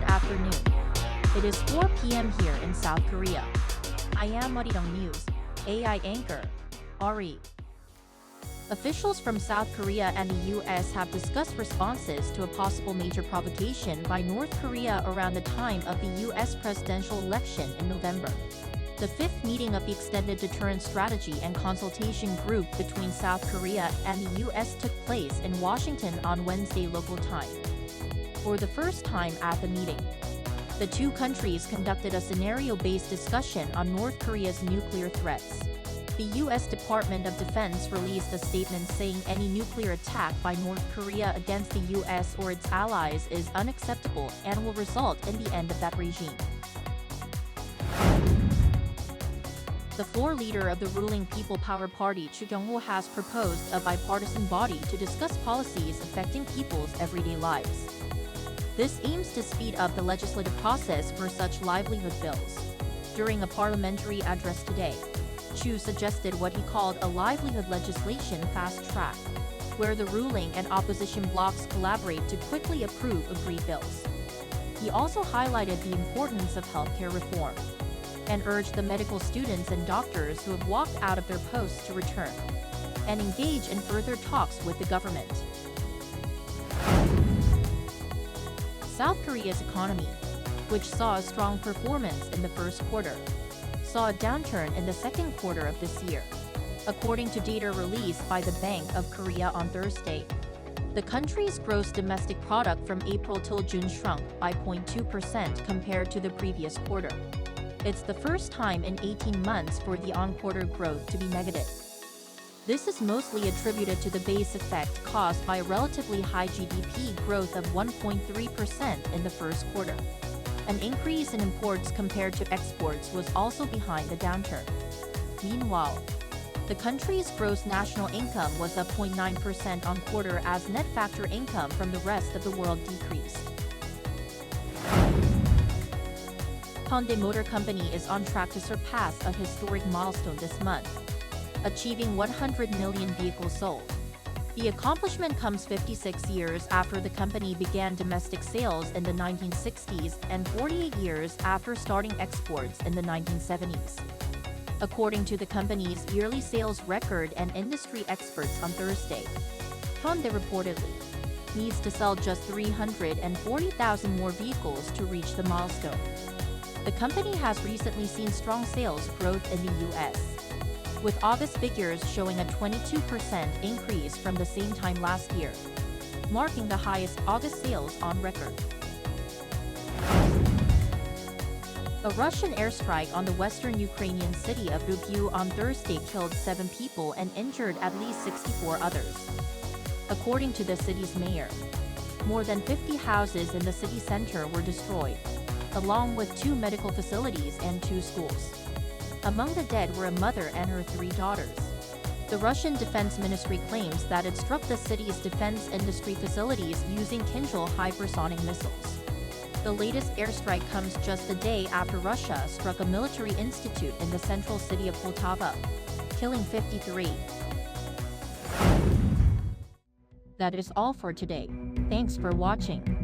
Good afternoon. It is 4 p.m. here in South Korea. I am Arirang News, AI anchor, Ari. Officials from South Korea and the U.S. have discussed responses to a possible major provocation by North Korea around the time of the U.S. presidential election in November. The fifth meeting of the Extended Deterrence Strategy and Consultation Group between South Korea and the U.S. took place in Washington on Wednesday local time. For the first time at the meeting, the two countries conducted a scenario-based discussion on North Korea's nuclear threats. The U.S. Department of Defense released a statement saying any nuclear attack by North Korea against the U.S. or its allies is unacceptable and will result in the end of that regime. The floor leader of the ruling People Power Party, Choo has proposed a bipartisan body to discuss policies affecting people's everyday lives. This aims to speed up the legislative process for such livelihood bills. During a parliamentary address today, Choo suggested what he called a livelihood legislation fast track, where the ruling and opposition blocs collaborate to quickly approve agreed bills. He also highlighted the importance of healthcare reform and urged the medical students and doctors who have walked out of their posts to return and engage in further talks with the government. South Korea's economy, which saw a strong performance in the first quarter, saw a downturn in the second quarter of this year. According to data released by the Bank of Korea on Thursday, the country's gross domestic product from April till June shrunk by 0.2% compared to the previous quarter. It's the first time in 18 months for the on-quarter growth to be negative. This is mostly attributed to the base effect caused by a relatively high GDP growth of 1.3% in the first quarter. An increase in imports compared to exports was also behind the downturn. Meanwhile, the country's gross national income was up 0.9% on quarter as net factor income from the rest of the world decreased. Hyundai Motor Company is on track to surpass a historic milestone this month, achieving 100 million vehicles sold. The accomplishment comes 56 years after the company began domestic sales in the 1960s and 48 years after starting exports in the 1970s. According to the company's yearly sales record and industry experts on Thursday, Hyundai reportedly needs to sell just 340,000 more vehicles to reach the milestone. The company has recently seen strong sales growth in the U.S., with August figures showing a 22% increase from the same time last year, marking the highest August sales on record. A Russian airstrike on the western Ukrainian city of Lviv on Thursday killed 7 people and injured at least 64 others. According to the city's mayor, more than 50 houses in the city center were destroyed, along with 2 medical facilities and 2 schools. Among the dead were a mother and her 3 daughters. The Russian Defense Ministry claims that it struck the city's defense industry facilities using Kinzhal hypersonic missiles. The latest airstrike comes just a day after Russia struck a military institute in the central city of Poltava, killing 53. That is all for today. Thanks for watching.